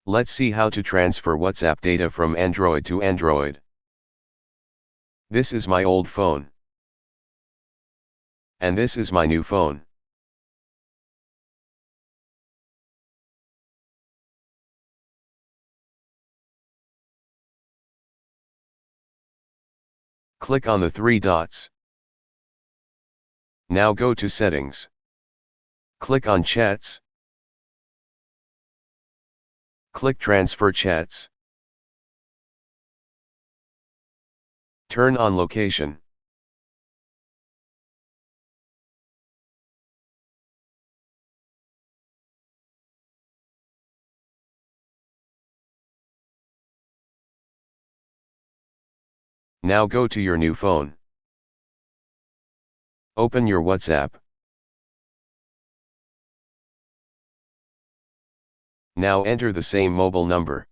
Let's see how to transfer WhatsApp data from Android to Android. This is my old phone. And this is my new phone. Click on the three dots. Now go to Settings. Click on Chats. Click Transfer Chats. Turn on Location. Now go to your new phone. Open your WhatsApp. Now enter the same mobile number.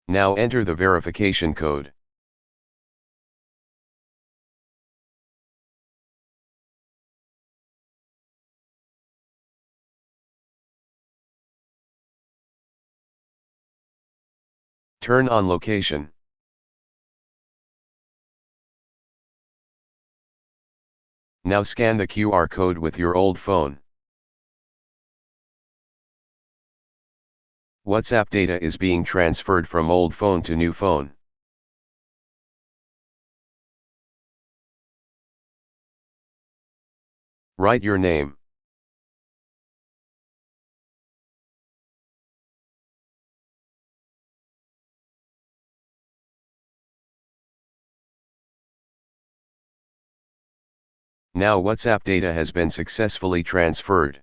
Now enter the verification code. Turn on location. Now scan the QR code with your old phone. WhatsApp data is being transferred from old phone to new phone. Write your name. Now WhatsApp data has been successfully transferred.